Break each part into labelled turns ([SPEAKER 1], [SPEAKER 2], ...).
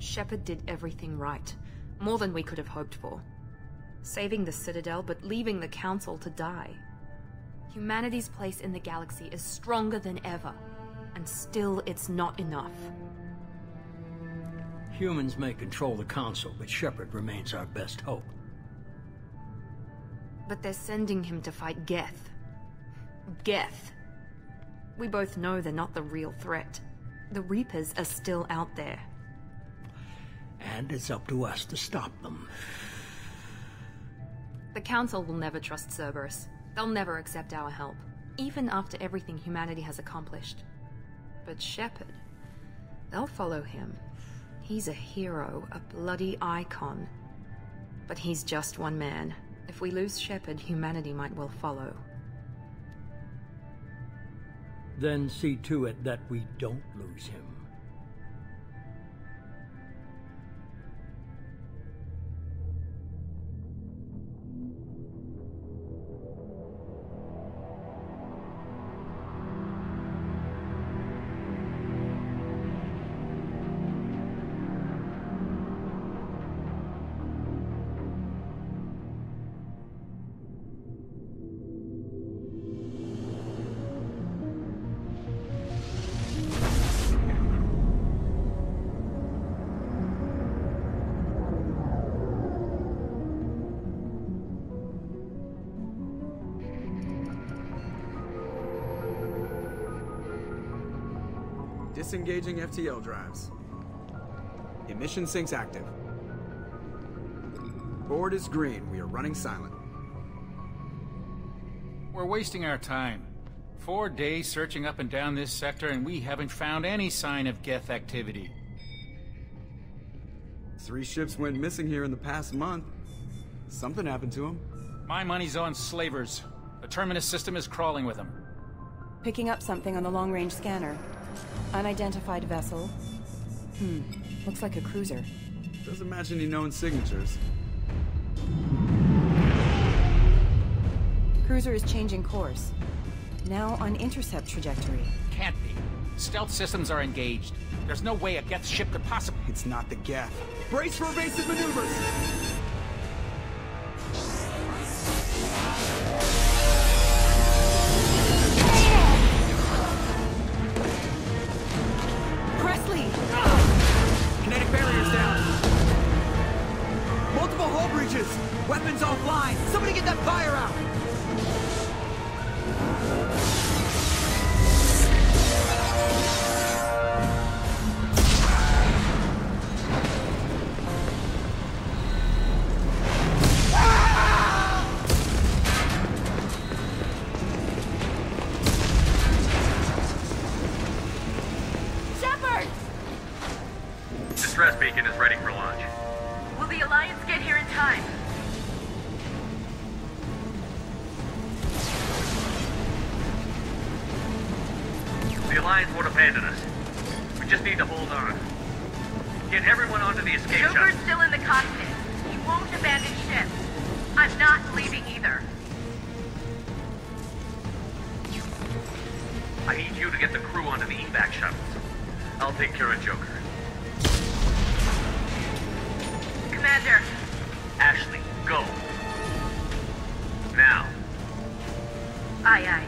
[SPEAKER 1] Shepard did everything right, more than we could have hoped for. Saving the Citadel, but leaving the Council to die. Humanity's place in the galaxy is stronger than ever, and still it's not enough.
[SPEAKER 2] Humans may control the Council, but Shepard remains our best hope.
[SPEAKER 1] But they're sending him to fight Geth. Geth. We both know they're not the real threat. The Reapers are still out there.
[SPEAKER 2] And it's up to us to stop them.
[SPEAKER 1] The Council will never trust Cerberus. They'll never accept our help, even after everything humanity has accomplished. But Shepard, they'll follow him. He's a hero, a bloody icon. But he's just one man. If we lose Shepard, humanity might well follow.
[SPEAKER 2] Then see to it that we don't lose him.
[SPEAKER 3] Disengaging FTL drives. Emission sinks active. Board is green. We are running silent.
[SPEAKER 4] We're wasting our time. 4 days searching up and down this sector, and we haven't found any sign of Geth activity.
[SPEAKER 3] 3 ships went missing here in the past month. Something happened to them.
[SPEAKER 4] My money's on slavers. The Terminus system is crawling with them.
[SPEAKER 5] Picking up something on the long-range scanner. Unidentified vessel. Looks like a cruiser.
[SPEAKER 3] Doesn't match any known signatures.
[SPEAKER 5] Cruiser is changing course. Now on intercept trajectory.
[SPEAKER 4] Can't be. Stealth systems are engaged. There's no way a Geth ship could possibly...
[SPEAKER 3] It's not the Geth. Brace for evasive maneuvers! Kinetic barriers down. Multiple hull breaches. Weapons offline. Somebody get that fire out.
[SPEAKER 6] Distress beacon is ready for launch.
[SPEAKER 7] Will the Alliance get here in time?
[SPEAKER 6] The Alliance won't abandon us. We just need to hold on. Get everyone onto the escape shuttle.
[SPEAKER 7] Joker's still in the cockpit. He won't abandon ship. I'm not leaving either.
[SPEAKER 6] I need you to get the crew onto the evac shuttles. I'll take care of Joker.
[SPEAKER 7] Commander.
[SPEAKER 6] Ashley, go. Now.
[SPEAKER 7] Aye, aye.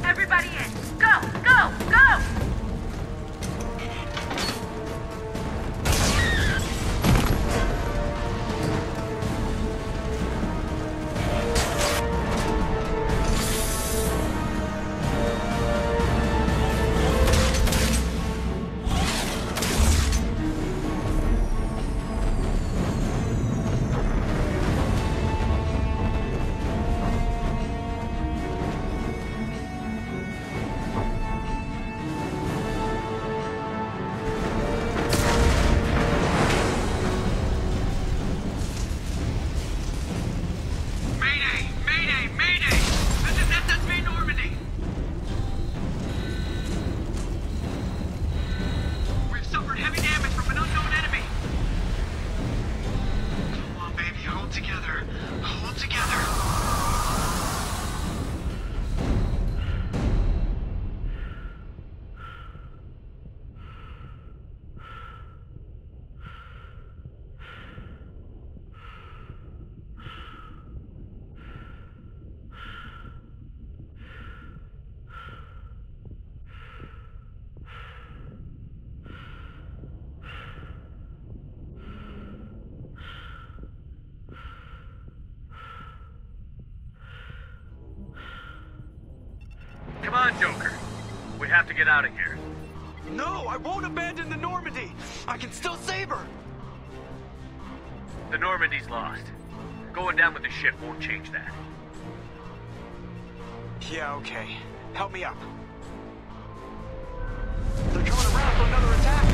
[SPEAKER 7] Everybody in. Go, go, go!
[SPEAKER 6] Joker. We have to get out of here.
[SPEAKER 8] No, I won't abandon the Normandy. I can still save her.
[SPEAKER 6] The Normandy's lost. Going down with the ship won't change that.
[SPEAKER 8] Yeah, okay. Help me up. They're coming around for another attack.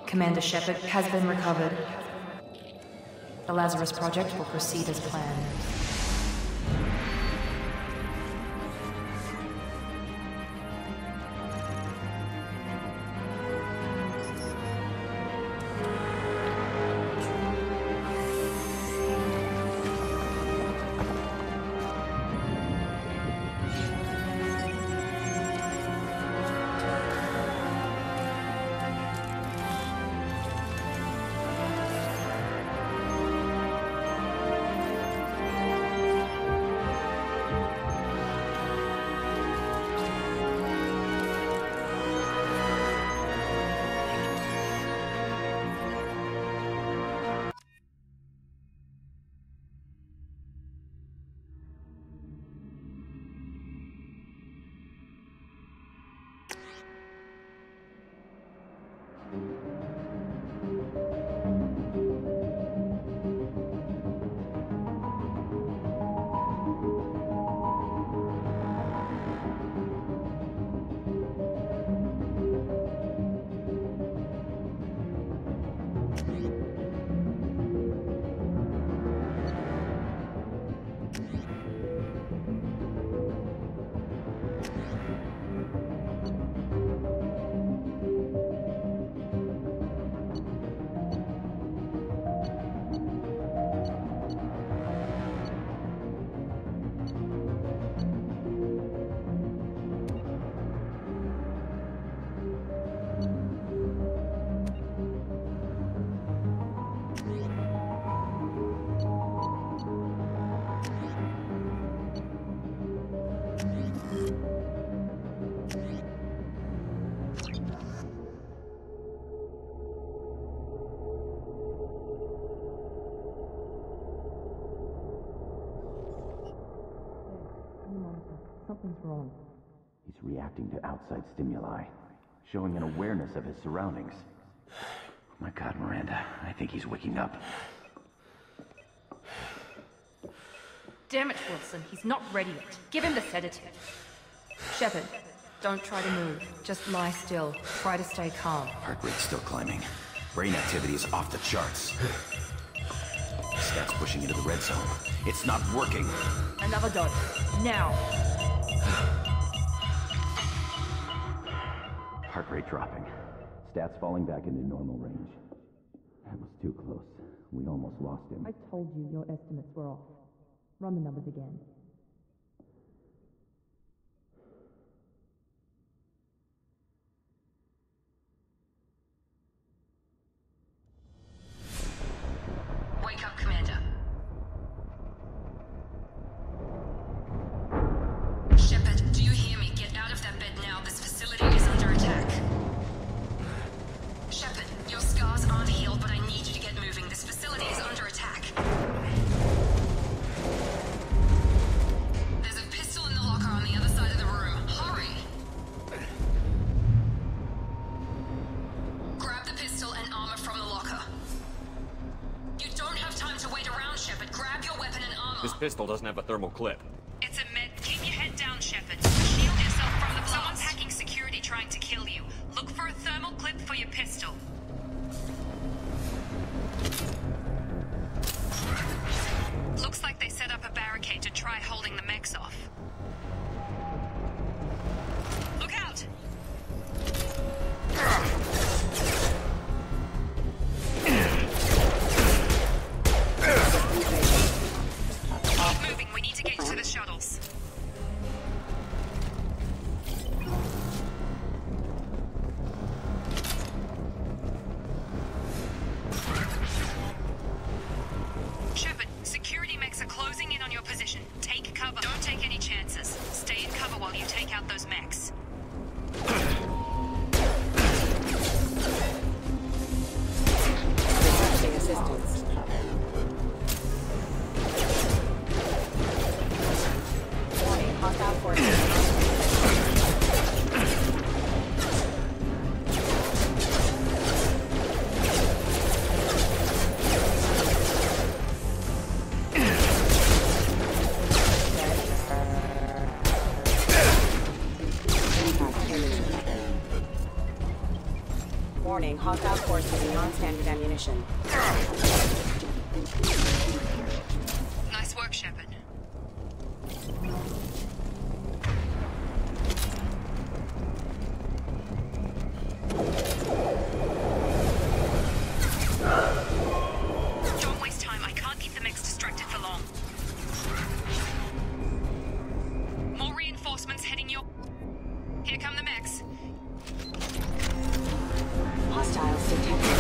[SPEAKER 1] Commander Shepard has been recovered. The Lazarus Project will proceed as planned.
[SPEAKER 9] Something's wrong. He's reacting to outside stimuli, showing an awareness of his surroundings. Oh my God, Miranda, I think he's waking up.
[SPEAKER 1] Damn it, Wilson, he's not ready yet. Give him the sedative. Shepard, don't try to move. Just lie still. Try to stay calm.
[SPEAKER 9] Heart rate's still climbing. Brain activity is off the charts. Stats pushing into the red zone. It's not working.
[SPEAKER 1] Another dose. Now.
[SPEAKER 9] rate dropping. Stats falling back into normal range. That was too close. We almost lost him.
[SPEAKER 10] I told you your estimates were off. Run the numbers again.
[SPEAKER 1] Wake up, Commander. Shepard, do you hear me? Get out of that bed now. This facility is under attack. Shepard, your scars aren't healed, but I need you to get moving. This facility is under attack. There's a pistol in the locker on the other side of the room. Hurry! Grab the pistol and armor from the locker. You don't have time to wait around, Shepard. Grab your weapon and armor.
[SPEAKER 11] This pistol doesn't have a thermal clip.
[SPEAKER 1] It's a med. Keep your head down, Shepard. Shield yourself from the blast. Someone's hacking security trying to kill you. Look for a thermal clip for your pistol. Looks like they set up a barricade to try holding the mechs off. Look out! Keep moving, we need to get to the shuttles. Shepard, security mechs are closing in on your position. Take cover. Don't take any chances. Stay in cover while you take out those mechs.
[SPEAKER 5] Requesting assistance. Warning, hostile forces. Warning, hostile force using non-standard ammunition.
[SPEAKER 1] Nice work, Shepard. Don't waste time. I can't keep the mechs distracted for long. More reinforcements heading your... Here come the mechs.
[SPEAKER 5] Hostiles detected.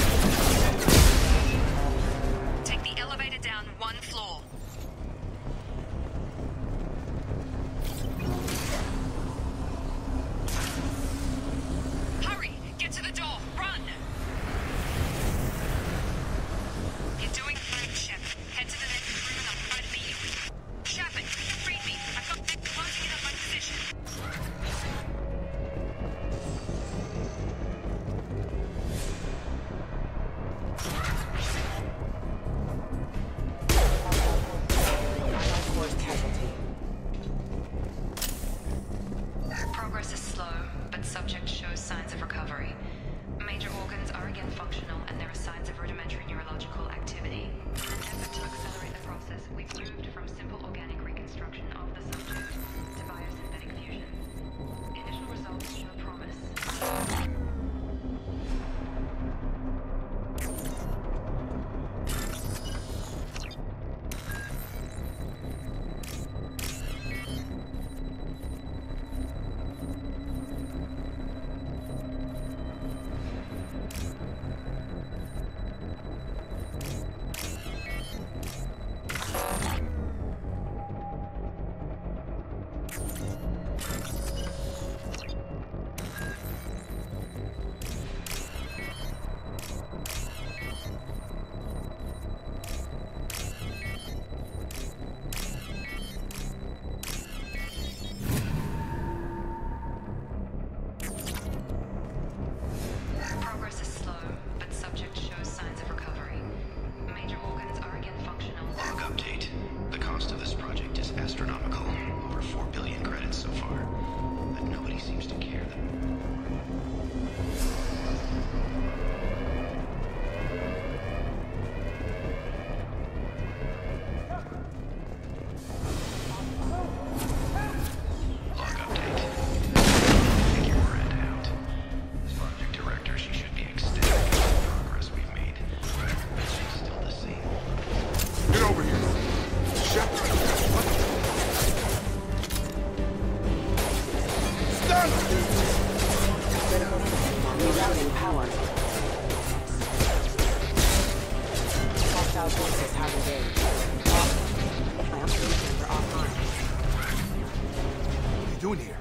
[SPEAKER 11] doing here?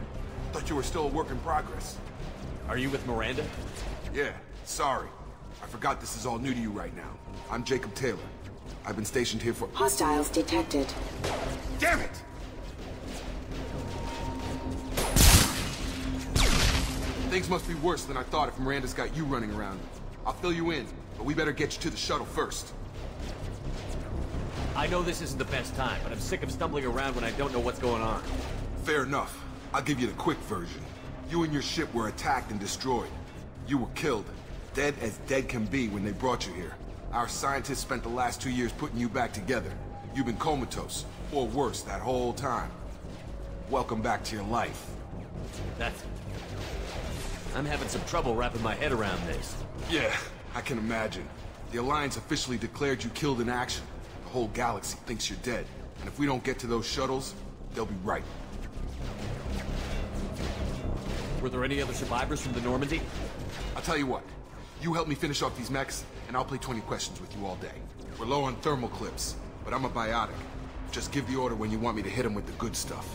[SPEAKER 11] Thought you were still a work in progress.
[SPEAKER 12] Are you with Miranda?
[SPEAKER 11] Yeah, sorry. I forgot this is all new to you right now. I'm Jacob Taylor. I've been stationed here for—
[SPEAKER 13] Hostiles detected.
[SPEAKER 11] Damn it! Things must be worse than I thought if Miranda's got you running around. I'll fill you in, but we better get you to the shuttle first.
[SPEAKER 12] I know this isn't the best time, but I'm sick of stumbling around when I don't know what's going on.
[SPEAKER 11] Fair enough. I'll give you the quick version. You and your ship were attacked and destroyed. You were killed. Dead as dead can be when they brought you here. Our scientists spent the last 2 years putting you back together. You've been comatose, or worse, that whole time. Welcome back to your life.
[SPEAKER 12] I'm having some trouble wrapping my head around this.
[SPEAKER 11] Yeah, I can imagine. The Alliance officially declared you killed in action. The whole galaxy thinks you're dead. And if we don't get to those shuttles, they'll be right.
[SPEAKER 12] Were there any other survivors from the Normandy?
[SPEAKER 11] I'll tell you what. You help me finish off these mechs, and I'll play 20 questions with you all day. We're low on thermal clips, but I'm a biotic. Just give the order when you want me to hit them with the good stuff.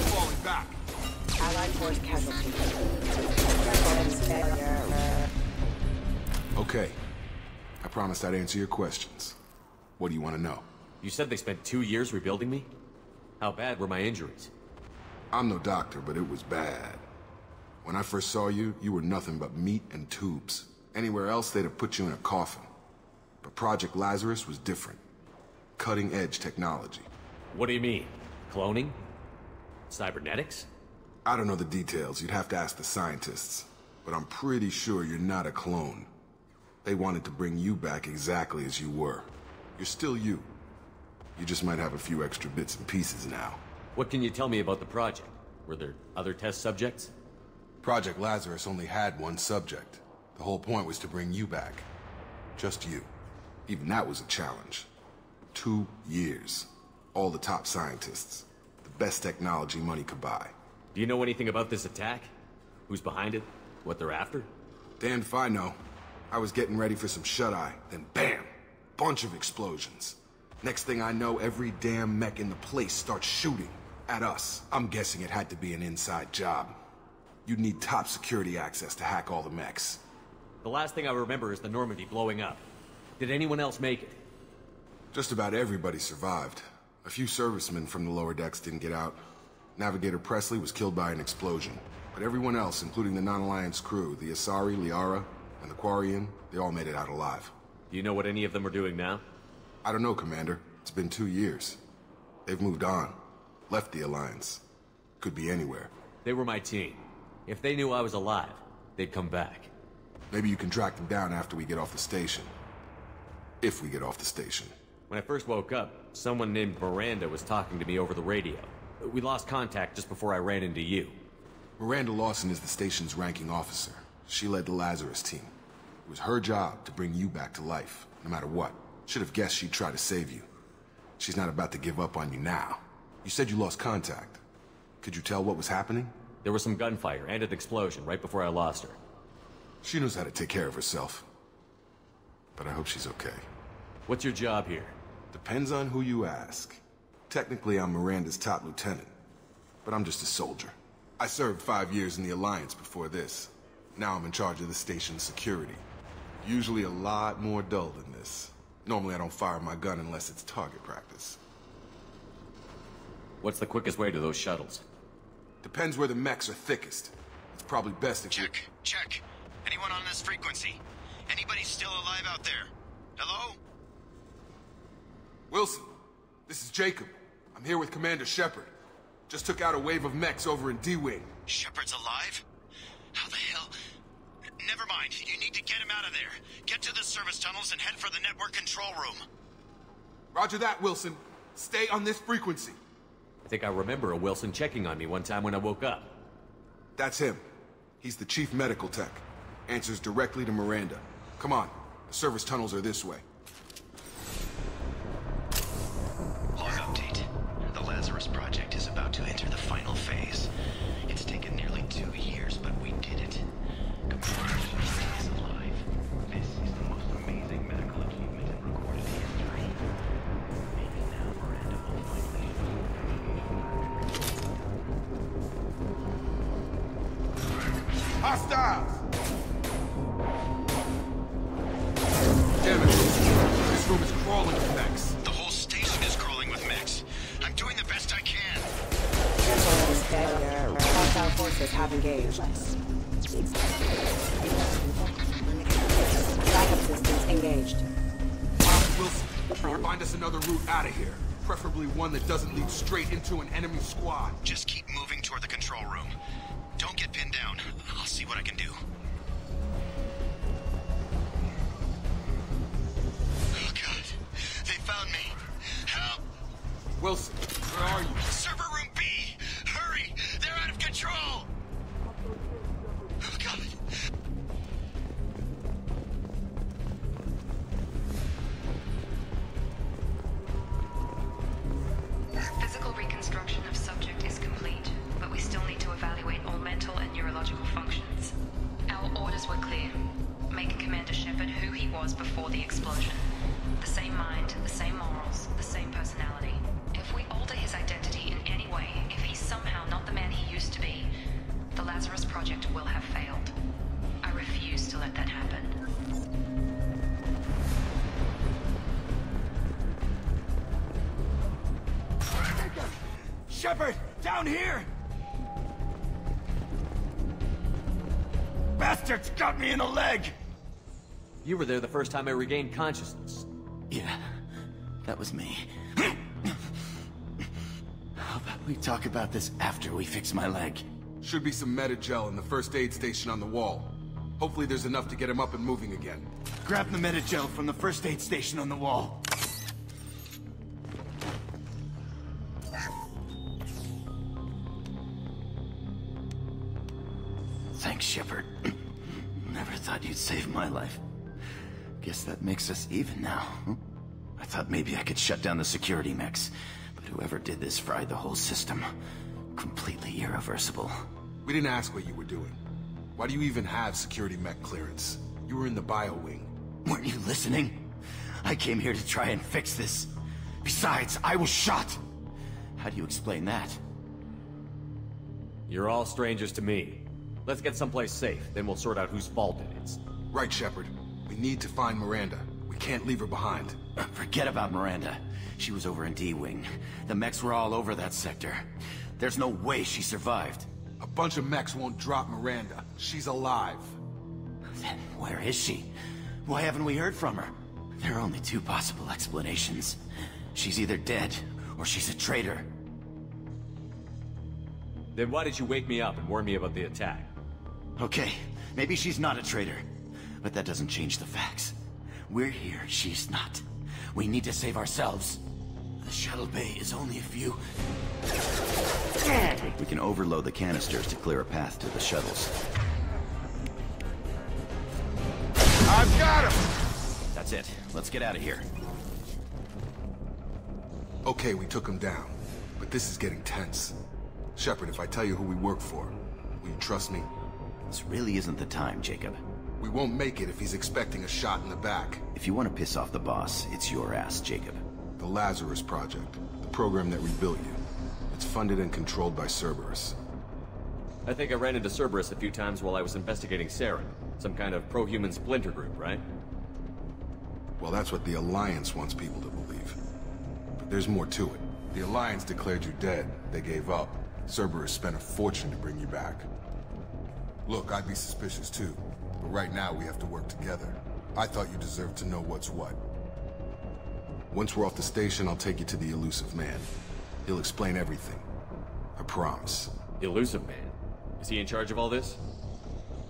[SPEAKER 11] Falling back.
[SPEAKER 13] Allied force casualty.
[SPEAKER 11] Okay. I promised I'd answer your questions. What do you want to know?
[SPEAKER 12] You said they spent 2 years rebuilding me? How bad were my injuries?
[SPEAKER 11] I'm no doctor, but it was bad. When I first saw you, you were nothing but meat and tubes. Anywhere else, they'd have put you in a coffin. But Project Lazarus was different. Cutting-edge technology.
[SPEAKER 12] What do you mean? Cloning? Cybernetics?
[SPEAKER 11] I don't know the details. You'd have to ask the scientists. But I'm pretty sure you're not a clone. They wanted to bring you back exactly as you were. You're still you. You just might have a few extra bits and pieces now.
[SPEAKER 12] What can you tell me about the project? Were there other test subjects?
[SPEAKER 11] Project Lazarus only had one subject. The whole point was to bring you back. Just you. Even that was a challenge. 2 years. All the top scientists. The best technology money could buy.
[SPEAKER 12] Do you know anything about this attack? Who's behind it? What they're after?
[SPEAKER 11] Damned if I know. I was getting ready for some shut-eye, then bam! Bunch of explosions. Next thing I know, every damn mech in the place starts shooting. At us. I'm guessing it had to be an inside job. You'd need top security access to hack all the mechs.
[SPEAKER 12] The last thing I remember is the Normandy blowing up. Did anyone else make it?
[SPEAKER 11] Just about everybody survived. A few servicemen from the lower decks didn't get out. Navigator Presley was killed by an explosion. But everyone else, including the non-Alliance crew, the Asari, Liara, and the Quarian, they all made it out alive.
[SPEAKER 12] Do you know what any of them are doing now?
[SPEAKER 11] I don't know, Commander. It's been 2 years. They've moved on. Left the Alliance. Could be anywhere.
[SPEAKER 12] They were my team. If they knew I was alive, they'd come back.
[SPEAKER 11] Maybe you can track them down after we get off the station. If we get off the station.
[SPEAKER 12] When I first woke up, someone named Miranda was talking to me over the radio. We lost contact just before I ran into you.
[SPEAKER 11] Miranda Lawson is the station's ranking officer. She led the Lazarus team. It was her job to bring you back to life, no matter what. Should have guessed she'd try to save you. She's not about to give up on you now. You said you lost contact. Could you tell what was happening?
[SPEAKER 12] There was some gunfire and an explosion right before I lost her.
[SPEAKER 11] She knows how to take care of herself. But I hope she's okay.
[SPEAKER 12] What's your job here?
[SPEAKER 11] Depends on who you ask. Technically, I'm Miranda's top lieutenant. But I'm just a soldier. I served 5 years in the Alliance before this. Now I'm in charge of the station's security. Usually a lot more dull than this. Normally I don't fire my gun unless it's target practice.
[SPEAKER 12] What's the quickest way to those shuttles?
[SPEAKER 11] Depends where the mechs are thickest. It's probably best if
[SPEAKER 14] Check. Anyone on this frequency? Anybody still alive out there? Hello?
[SPEAKER 11] Wilson, this is Jacob. I'm here with Commander Shepard. Just took out a wave of mechs over in D-Wing.
[SPEAKER 14] Shepard's alive? How the hell? Never mind. You need to get him out of there. Get to the service tunnels and head for the network control room.
[SPEAKER 11] Roger that, Wilson. Stay on this frequency.
[SPEAKER 12] I think I remember a Wilson checking on me one time when I woke up.
[SPEAKER 11] That's him. He's the chief medical tech. Answers directly to Miranda. Come on. The service tunnels are this way.
[SPEAKER 14] Log update. The Lazarus project is about to enter the final phase. It's taken nearly 2 years, but we did it.
[SPEAKER 11] Hostiles! Damn it. This room is crawling with mechs.
[SPEAKER 14] The whole station is crawling with mechs. I'm doing the best I can.
[SPEAKER 13] Careful of this failure. Hostile forces have engaged. Backup systems engaged.
[SPEAKER 11] Wilson, find us another route out of here. Preferably one that doesn't lead straight into an enemy squad.
[SPEAKER 14] Just keep moving toward the control room. Don't get pinned down. I'll see what I can do. Oh, God. They found me. Help!
[SPEAKER 11] Wilson, where are you?
[SPEAKER 14] Server room B! Hurry! They're out of control! Oh, God.
[SPEAKER 1] Physical reconstruction of subject is complete, but we still need to evaluate all mental and neurological functions. Our orders were clear. Make Commander Shepard who he was before the explosion. The same mind, the same morals, the same personality. If we alter his identity in any way, if he's somehow not the man he used to be, the Lazarus Project will have failed. I refuse to let that happen.
[SPEAKER 8] Shepard, down here! Bastards got me in the leg!
[SPEAKER 12] You were there the first time I regained consciousness.
[SPEAKER 15] Yeah, that was me. How about we talk about this after we fix my leg?
[SPEAKER 11] Should be some Metagel in the first aid station on the wall. Hopefully there's enough to get him up and moving again.
[SPEAKER 15] Grab the Metagel from the first aid station on the wall. Thanks, Shepard. Never thought you'd save my life. Guess that makes us even now. I thought maybe I could shut down the security mechs, but whoever did this fried the whole system. Completely irreversible.
[SPEAKER 11] We didn't ask what you were doing. Why do you even have security mech clearance? You were in the bio wing.
[SPEAKER 15] Weren't you listening? I came here to try and fix this. Besides, I was shot. How do you explain that?
[SPEAKER 12] You're all strangers to me. Let's get someplace safe, then we'll sort out whose fault it is.
[SPEAKER 11] Right, Shepard. We need to find Miranda. We can't leave her behind.
[SPEAKER 15] Forget about Miranda. She was over in D-Wing. The mechs were all over that sector. There's no way she survived.
[SPEAKER 11] A bunch of mechs won't drop Miranda. She's alive.
[SPEAKER 15] Then where is she? Why haven't we heard from her? There are only two possible explanations. She's either dead, or she's a traitor.
[SPEAKER 12] Then why did you wake me up and warn me about the attack?
[SPEAKER 15] Okay, maybe she's not a traitor. But that doesn't change the facts. We're here, she's not. We need to save ourselves. The shuttle bay is only a few... We can overload the canisters to clear a path to the shuttles.
[SPEAKER 11] I've got him!
[SPEAKER 15] That's it. Let's get out of here.
[SPEAKER 11] Okay, we took him down. But this is getting tense. Shepard, if I tell you who we work for, will you trust me?
[SPEAKER 15] This really isn't the time, Jacob.
[SPEAKER 11] We won't make it if he's expecting a shot in the back.
[SPEAKER 15] If you want to piss off the boss, it's your ass, Jacob.
[SPEAKER 11] The Lazarus Project. The program that rebuilt you. It's funded and controlled by Cerberus.
[SPEAKER 12] I think I ran into Cerberus a few times while I was investigating Saren. Some kind of pro-human splinter group, right?
[SPEAKER 11] Well, that's what the Alliance wants people to believe. But there's more to it. The Alliance declared you dead. They gave up. Cerberus spent a fortune to bring you back. Look, I'd be suspicious too. But right now, we have to work together. I thought you deserved to know what's what. Once we're off the station, I'll take you to the Elusive Man. He'll explain everything. I promise.
[SPEAKER 12] The Elusive Man? Is he in charge of all this?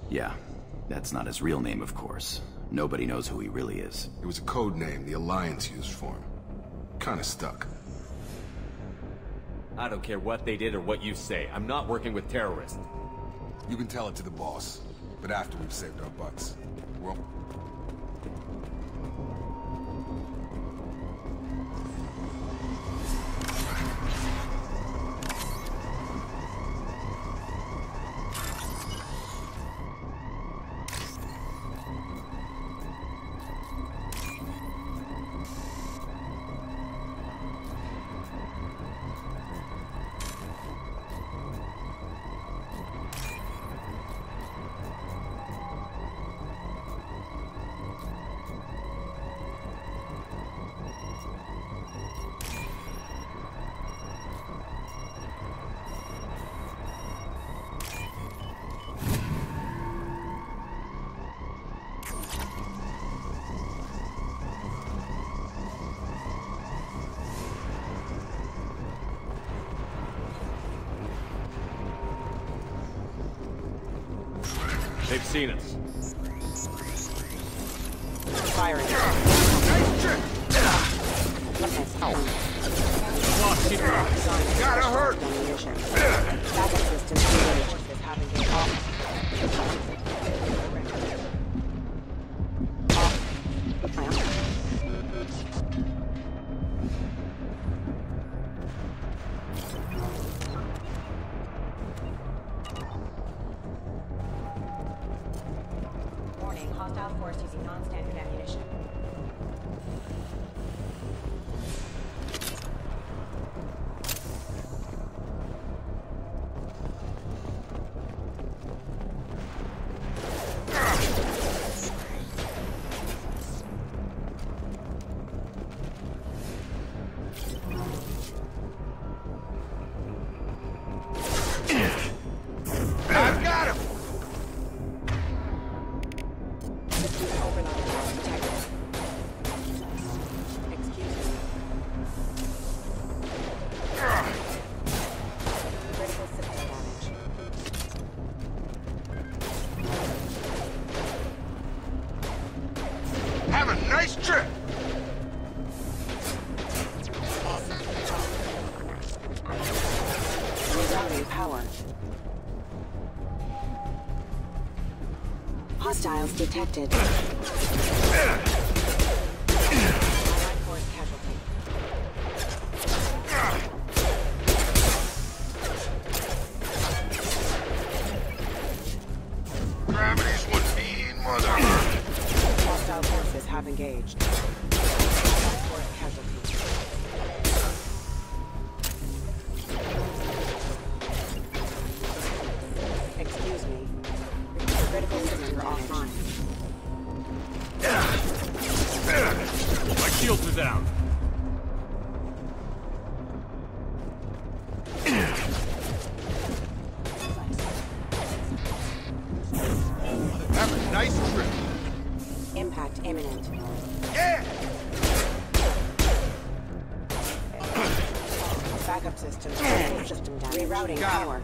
[SPEAKER 15] Yeah. That's not his real name, of course. Nobody knows who he really is.
[SPEAKER 11] It was a code name the Alliance used for him. Kinda stuck.
[SPEAKER 12] I don't care what they did or what you say. I'm not working with terrorists.
[SPEAKER 11] You can tell it to the boss, but after we've saved our butts. Well...
[SPEAKER 12] They've seen us.
[SPEAKER 13] Firing.
[SPEAKER 11] Gotta hurt!
[SPEAKER 13] Backup system engaged. Having been off.
[SPEAKER 5] Warning, hostile force using non-standard ammunition.
[SPEAKER 11] I've got him! Have a nice trip!
[SPEAKER 13] Rerouting power. Hostiles detected. Allied force casualty.
[SPEAKER 11] Gravity's one mean mother.
[SPEAKER 13] Hostile forces have engaged. Allied force casualty. Excuse me. Critical systems are offline.
[SPEAKER 12] My shields are down.
[SPEAKER 11] Have a nice trip.
[SPEAKER 13] Impact imminent.
[SPEAKER 11] Yeah!
[SPEAKER 13] Backup system down. Rerouting power.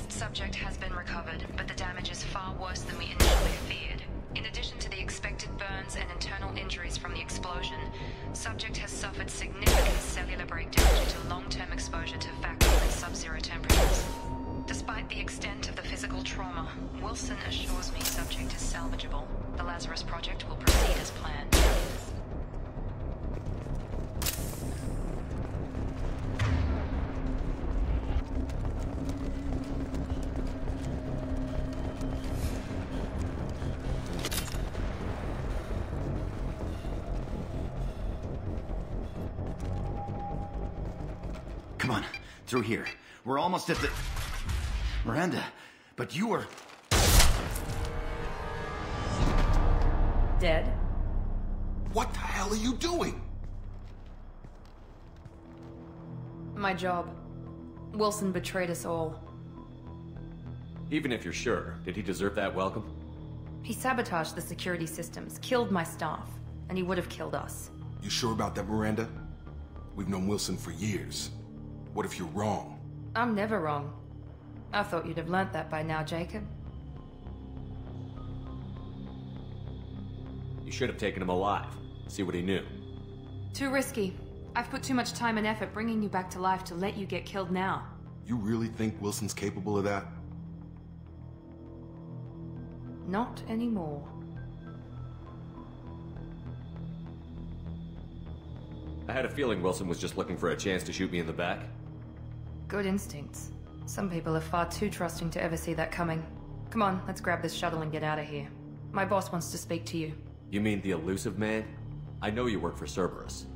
[SPEAKER 1] Subject has been recovered, but the damage is far worse than we initially feared. In addition to the expected burns and internal injuries from the explosion, subject has suffered significant cellular breakdown due to long-term exposure to vacuum and sub-zero temperatures. Despite the extent of the physical trauma, Wilson assures me subject is salvageable. The Lazarus Project will proceed as planned.
[SPEAKER 15] Come on, through here. We're almost at the... Miranda, but you were...
[SPEAKER 10] Dead?
[SPEAKER 11] What the hell are you doing?
[SPEAKER 1] My job. Wilson betrayed us all.
[SPEAKER 12] Even if you're sure, did he deserve that welcome?
[SPEAKER 1] He sabotaged the security systems, killed my staff, and he would have killed us.
[SPEAKER 11] You sure about that, Miranda? We've known Wilson for years. What if you're wrong?
[SPEAKER 1] I'm never wrong. I thought you'd have learnt that by now, Jacob.
[SPEAKER 12] You should have taken him alive. See what he knew.
[SPEAKER 1] Too risky. I've put too much time and effort bringing you back to life to let you get killed now.
[SPEAKER 11] You really think Wilson's capable of that?
[SPEAKER 1] Not anymore.
[SPEAKER 12] I had a feeling Wilson was just looking for a chance to shoot me in the back.
[SPEAKER 1] Good instincts. Some people are far too trusting to ever see that coming. Come on, let's grab this shuttle and get out of here. My boss wants to speak to you.
[SPEAKER 12] You mean the elusive man? I know you work for Cerberus.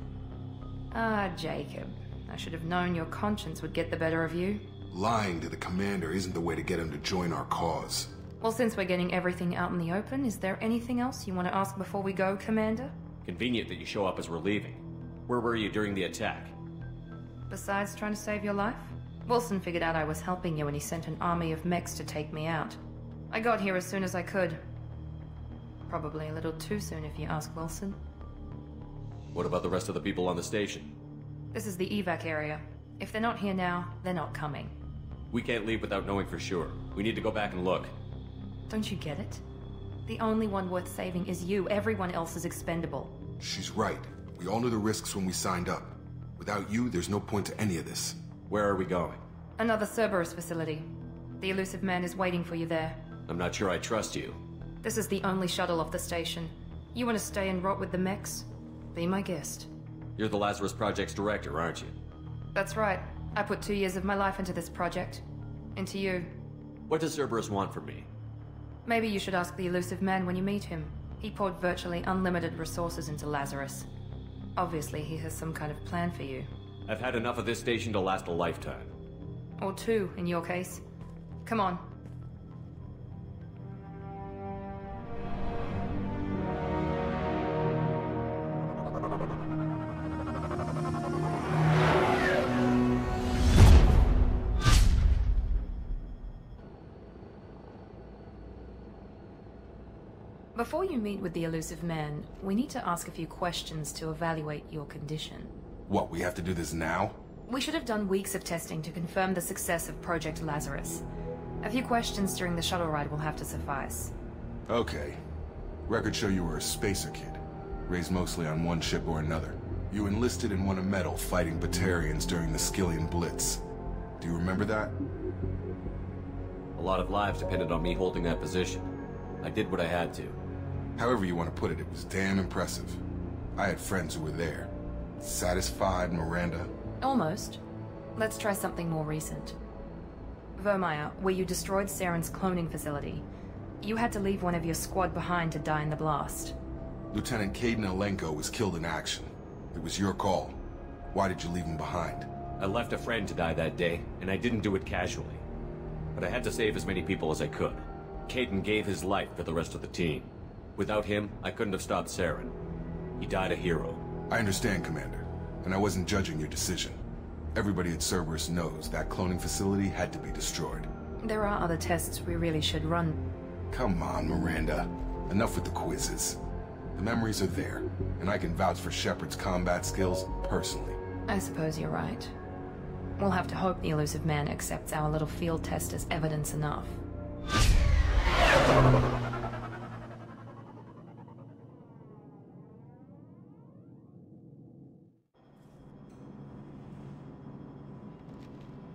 [SPEAKER 1] Ah, Jacob. I should have known your conscience would get the better of you.
[SPEAKER 11] Lying to the commander isn't the way to get him to join our cause.
[SPEAKER 1] Well, since we're getting everything out in the open, is there anything else you want to ask before we go, Commander?
[SPEAKER 12] Convenient that you show up as we're leaving. Where were you during the attack?
[SPEAKER 1] Besides trying to save your life? Wilson figured out I was helping you and he sent an army of mechs to take me out. I got here as soon as I could. Probably a little too soon if you ask Wilson.
[SPEAKER 12] What about the rest of the people on the station?
[SPEAKER 1] This is the evac area. If they're not here now, they're not coming.
[SPEAKER 12] We can't leave without knowing for sure. We need to go back and look.
[SPEAKER 1] Don't you get it? The only one worth saving is you. Everyone else is expendable.
[SPEAKER 11] She's right. We all knew the risks when we signed up. Without you, there's no point to any of this.
[SPEAKER 12] Where are we going?
[SPEAKER 1] Another Cerberus facility. The elusive man is waiting for you there.
[SPEAKER 12] I'm not sure I trust you.
[SPEAKER 1] This is the only shuttle off the station. You want to stay and rot with the mechs? Be my guest.
[SPEAKER 12] You're the Lazarus Project's director, aren't you?
[SPEAKER 1] That's right. I put 2 years of my life into this project. Into you.
[SPEAKER 12] What does Cerberus want from me?
[SPEAKER 1] Maybe you should ask the elusive man when you meet him. He poured virtually unlimited resources into Lazarus. Obviously, he has some kind of plan for you.
[SPEAKER 12] I've had enough of this station to last a lifetime.
[SPEAKER 1] Or 2, in your case. Come on. Before you meet with the elusive man, we need to ask a few questions to evaluate your condition.
[SPEAKER 11] What, we have to do this now?
[SPEAKER 1] We should have done weeks of testing to confirm the success of Project Lazarus. A few questions during the shuttle ride will have to suffice.
[SPEAKER 11] Okay. Records show you were a spacer kid, raised mostly on one ship or another. You enlisted and won a medal fighting Batarians during the Skillian Blitz. Do you remember that?
[SPEAKER 12] A lot of lives depended on me holding that position. I did what I had to.
[SPEAKER 11] However you want to put it, it was damn impressive. I had friends who were there. Satisfied, Miranda?
[SPEAKER 1] Almost. Let's try something more recent. Vermeer, where you destroyed Saren's cloning facility. You had to leave one of your squad behind to die in the blast.
[SPEAKER 11] Lieutenant Caden Alenko was killed in action. It was your call. Why did you leave him behind?
[SPEAKER 12] I left a friend to die that day, and I didn't do it casually. But I had to save as many people as I could. Caden gave his life for the rest of the team. Without him, I couldn't have stopped Saren. He died a hero.
[SPEAKER 11] I understand, Commander, and I wasn't judging your decision. Everybody at Cerberus knows that cloning facility had to be destroyed.
[SPEAKER 1] There are other tests we really should run.
[SPEAKER 11] Come on, Miranda. Enough with the quizzes. The memories are there, and I can vouch for Shepard's combat skills personally.
[SPEAKER 1] I suppose you're right. We'll have to hope the elusive man accepts our little field test as evidence enough.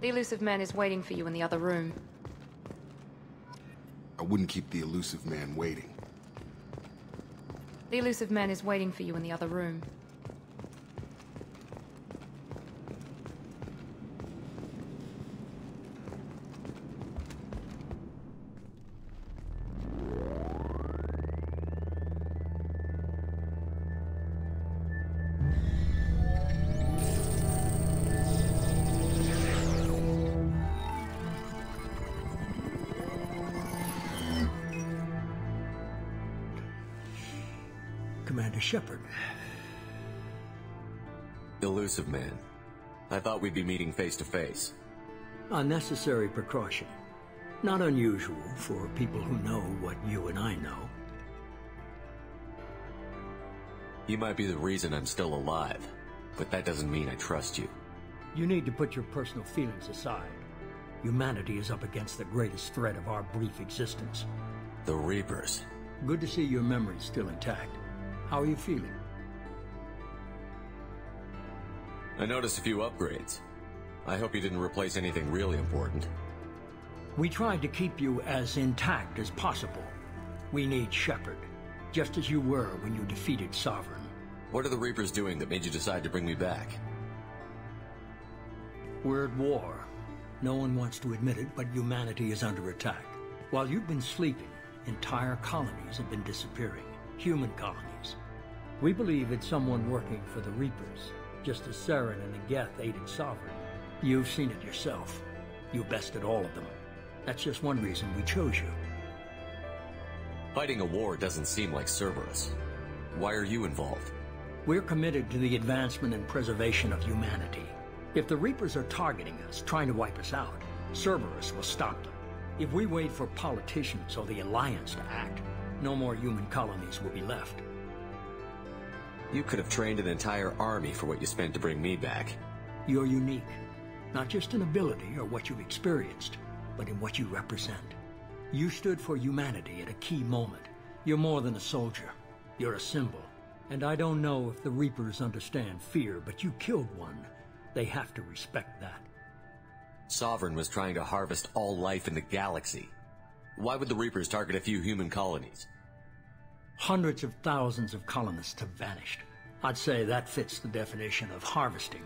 [SPEAKER 1] The elusive man is waiting for you in the other room.
[SPEAKER 11] I wouldn't keep the elusive man waiting.
[SPEAKER 1] The elusive man is waiting for you in the other room.
[SPEAKER 2] Commander Shepard.
[SPEAKER 12] Elusive man. I thought we'd be meeting face to face.
[SPEAKER 2] A necessary precaution. Not unusual for people who know what you and I know.
[SPEAKER 12] You might be the reason I'm still alive, but that doesn't mean I trust you.
[SPEAKER 2] You need to put your personal feelings aside. Humanity is up against the greatest threat of our brief existence.
[SPEAKER 12] The Reapers.
[SPEAKER 2] Good to see your memory's still intact. How are you feeling?
[SPEAKER 12] I noticed a few upgrades. I hope you didn't replace anything really important.
[SPEAKER 2] We tried to keep you as intact as possible. We need Shepard, just as you were when you defeated Sovereign.
[SPEAKER 12] What are the Reapers doing that made you decide to bring me back?
[SPEAKER 2] We're at war. No one wants to admit it, but humanity is under attack. While you've been sleeping, entire colonies have been disappearing. Human colonies. We believe it's someone working for the Reapers, just as Saren and the Geth aided Sovereign. You've seen it yourself. You bested all of them. That's just one reason we chose you.
[SPEAKER 12] Fighting a war doesn't seem like Cerberus. Why are you involved?
[SPEAKER 2] We're committed to the advancement and preservation of humanity. If the Reapers are targeting us, trying to wipe us out, Cerberus will stop them. If we wait for politicians or the Alliance to act, no more human colonies will be left.
[SPEAKER 12] You could have trained an entire army for what you spent to bring me back.
[SPEAKER 2] You're unique, not just in ability or what you've experienced, but in what you represent. You stood for humanity at a key moment. You're more than a soldier. You're a symbol. And I don't know if the Reapers understand fear, but you killed one. They have to respect that.
[SPEAKER 12] Sovereign was trying to harvest all life in the galaxy. Why would the Reapers target a few human colonies?
[SPEAKER 2] Hundreds of thousands of colonists have vanished. I'd say that fits the definition of harvesting.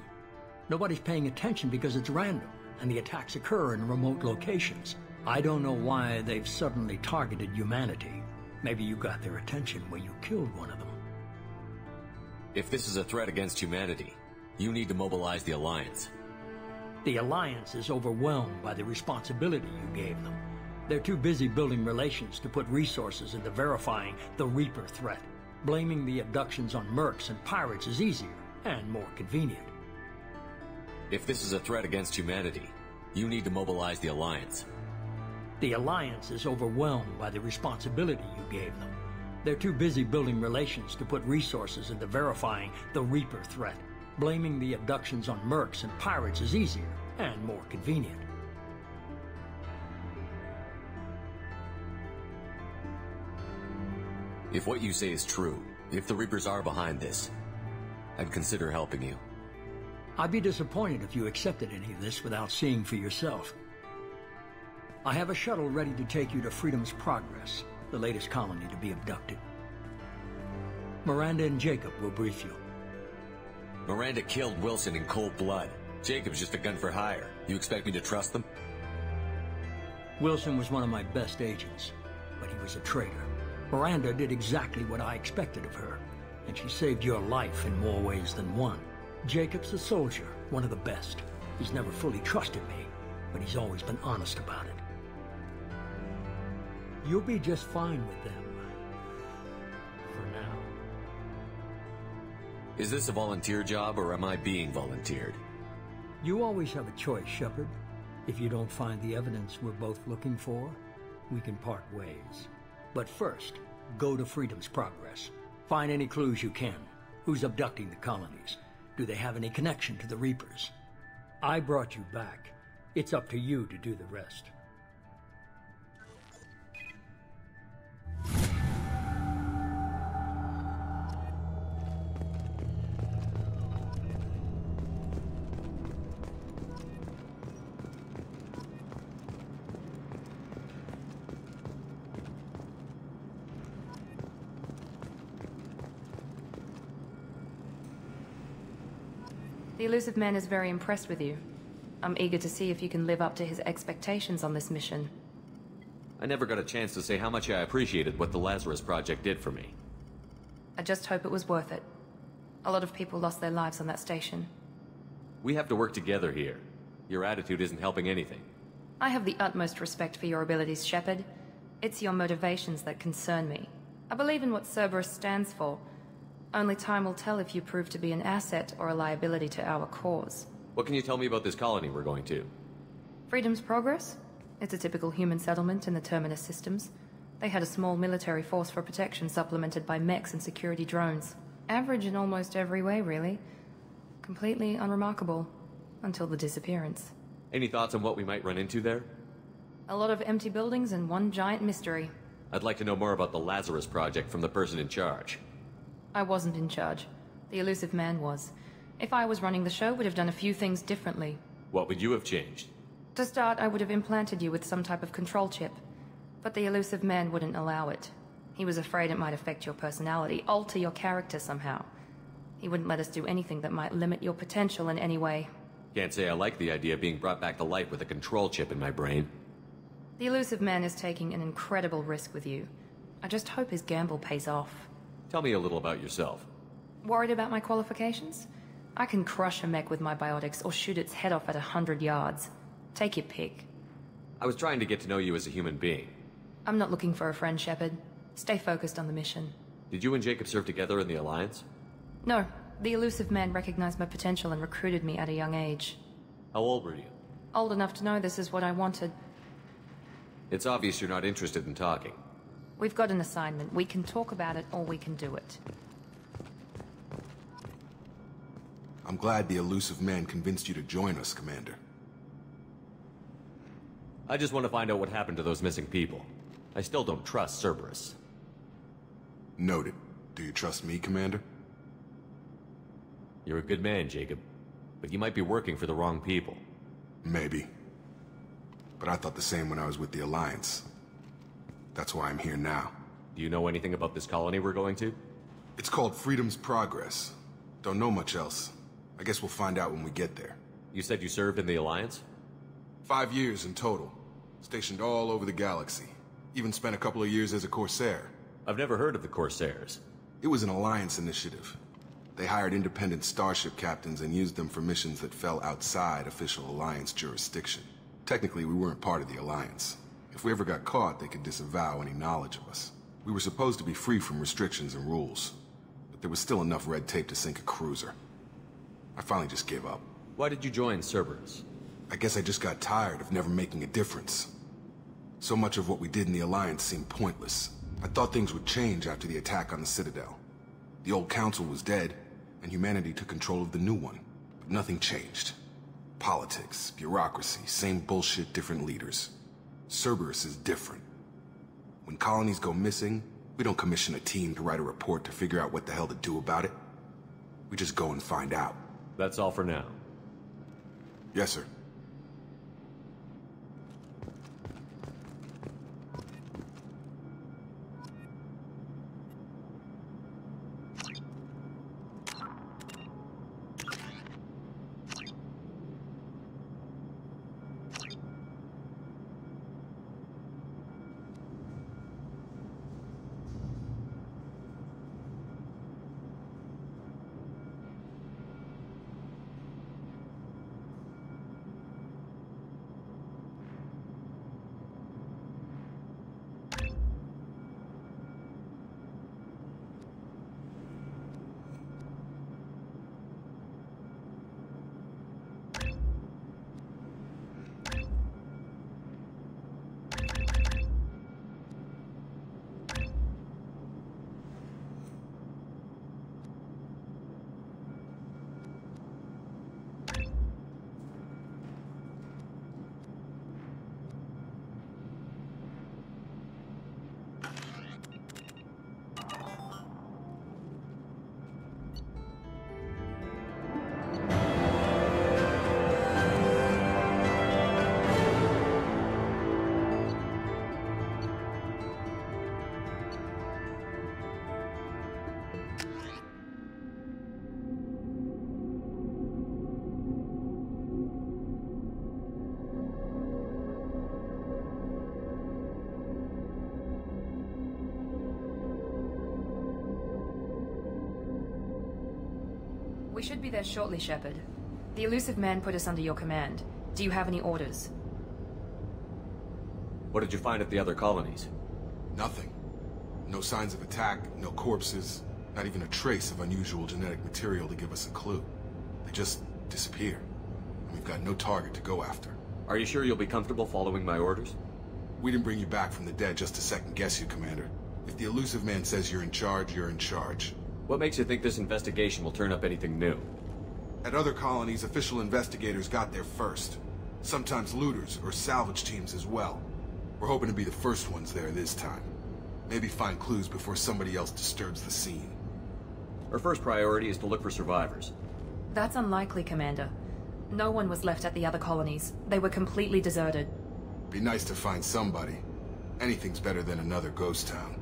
[SPEAKER 2] Nobody's paying attention because it's random, and the attacks occur in remote locations. I don't know why they've suddenly targeted humanity. Maybe you got their attention when you killed one of them.
[SPEAKER 12] If this is a threat against humanity, you need to mobilize the Alliance.
[SPEAKER 2] The Alliance is overwhelmed by the responsibility you gave them. They're too busy building relations to put resources into verifying the Reaper threat. Blaming the abductions on mercs and pirates is easier and more convenient.
[SPEAKER 12] If this is a threat against humanity, you need to mobilize the Alliance.
[SPEAKER 2] The Alliance is overwhelmed by the responsibility you gave them. They're too busy building relations to put resources into verifying the Reaper threat. Blaming the abductions on mercs and pirates is easier and more convenient.
[SPEAKER 12] If what you say is true, if the Reapers are behind this, I'd consider helping you.
[SPEAKER 2] I'd be disappointed if you accepted any of this without seeing for yourself. I have a shuttle ready to take you to Freedom's Progress, the latest colony to be abducted. Miranda and Jacob will brief you.
[SPEAKER 12] Miranda killed Wilson in cold blood. Jacob's just a gun for hire. You expect me to trust them?
[SPEAKER 2] Wilson was one of my best agents, but he was a traitor. Miranda did exactly what I expected of her, and she saved your life in more ways than one. Jacob's a soldier, one of the best. He's never fully trusted me, but he's always been honest about it. You'll be just fine with them. For now.
[SPEAKER 12] Is this a volunteer job, or am I being volunteered?
[SPEAKER 2] You always have a choice, Shepard. If you don't find the evidence we're both looking for, we can part ways. But first, go to Freedom's Progress. Find any clues you can. Who's abducting the colonies? Do they have any connection to the Reapers? I brought you back. It's up to you to do the rest.
[SPEAKER 1] The elusive man is very impressed with you. I'm eager to see if you can live up to his expectations on this mission.
[SPEAKER 12] I never got a chance to say how much I appreciated what the Lazarus Project did for me.
[SPEAKER 1] I just hope it was worth it. A lot of people lost their lives on that station.
[SPEAKER 12] We have to work together here. Your attitude isn't helping anything.
[SPEAKER 1] I have the utmost respect for your abilities, Shepard. It's your motivations that concern me. I believe in what Cerberus stands for. Only time will tell if you prove to be an asset or a liability to our cause.
[SPEAKER 12] What can you tell me about this colony we're going to?
[SPEAKER 1] Freedom's Progress? It's a typical human settlement in the Terminus systems. They had a small military force for protection supplemented by mechs and security drones. Average in almost every way, really. Completely unremarkable. Until the disappearance.
[SPEAKER 12] Any thoughts on what we might run into there?
[SPEAKER 1] A lot of empty buildings and one giant mystery.
[SPEAKER 12] I'd like to know more about the Lazarus Project from the person in charge.
[SPEAKER 1] I wasn't in charge. The elusive man was. If I was running the show, would have done a few things differently.
[SPEAKER 12] What would you have changed?
[SPEAKER 1] To start, I would have implanted you with some type of control chip. But the elusive man wouldn't allow it. He was afraid it might affect your personality, alter your character somehow. He wouldn't let us do anything that might limit your potential in any way.
[SPEAKER 12] Can't say I like the idea of being brought back to life with a control chip in my brain.
[SPEAKER 1] The elusive man is taking an incredible risk with you. I just hope his gamble pays off.
[SPEAKER 12] Tell me a little about yourself.
[SPEAKER 1] Worried about my qualifications? I can crush a mech with my biotics or shoot its head off at 100 yards. Take your pick.
[SPEAKER 12] I was trying to get to know you as a human being.
[SPEAKER 1] I'm not looking for a friend, Shepard. Stay focused on the mission.
[SPEAKER 12] Did you and Jacob serve together in the Alliance?
[SPEAKER 1] No. The elusive man recognized my potential and recruited me at a young age.
[SPEAKER 12] How old were you?
[SPEAKER 1] Old enough to know this is what I wanted.
[SPEAKER 12] It's obvious you're not interested in talking.
[SPEAKER 1] We've got an assignment. We can talk about it or we can do it.
[SPEAKER 11] I'm glad the elusive man convinced you to join us, Commander.
[SPEAKER 12] I just want to find out what happened to those missing people. I still don't trust Cerberus.
[SPEAKER 11] Noted. Do you trust me, Commander?
[SPEAKER 12] You're a good man, Jacob. But you might be working for the wrong people.
[SPEAKER 11] Maybe. But I thought the same when I was with the Alliance. That's why I'm here now.
[SPEAKER 12] Do you know anything about this colony we're going to?
[SPEAKER 11] It's called Freedom's Progress. Don't know much else. I guess we'll find out when we get there.
[SPEAKER 12] You said you served in the Alliance?
[SPEAKER 11] 5 years in total. Stationed all over the galaxy. Even spent a couple of years as a Corsair.
[SPEAKER 12] I've never heard of the Corsairs.
[SPEAKER 11] It was an Alliance initiative. They hired independent starship captains and used them for missions that fell outside official Alliance jurisdiction. Technically, we weren't part of the Alliance. If we ever got caught, they could disavow any knowledge of us. We were supposed to be free from restrictions and rules. But there was still enough red tape to sink a cruiser. I finally just gave up.
[SPEAKER 12] Why did you join Cerberus?
[SPEAKER 11] I guess I just got tired of never making a difference. So much of what we did in the Alliance seemed pointless. I thought things would change after the attack on the Citadel. The old council was dead, and humanity took control of the new one. But nothing changed. Politics, bureaucracy, same bullshit, different leaders. Cerberus is different. When colonies go missing, we don't commission a team to write a report to figure out what the hell to do about it. We just go and find out.
[SPEAKER 12] That's all for now.
[SPEAKER 11] Yes, sir.
[SPEAKER 1] We should be there shortly, Shepard. The elusive man put us under your command. Do you have any orders?
[SPEAKER 12] What did you find at the other colonies?
[SPEAKER 11] Nothing. No signs of attack, no corpses, not even a trace of unusual genetic material to give us a clue. They just disappear. And we've got no target to go after.
[SPEAKER 12] Are you sure you'll be comfortable following my orders?
[SPEAKER 11] We didn't bring you back from the dead just to second-guess you, Commander. If the elusive man says you're in charge, you're in charge.
[SPEAKER 12] What makes you think this investigation will turn up anything new?
[SPEAKER 11] At other colonies, official investigators got there first. Sometimes looters or salvage teams as well. We're hoping to be the first ones there this time. Maybe find clues before somebody else disturbs the scene.
[SPEAKER 12] Our first priority is to look for survivors.
[SPEAKER 1] That's unlikely, Commander. No one was left at the other colonies. They were completely deserted.
[SPEAKER 11] Be nice to find somebody. Anything's better than another ghost town.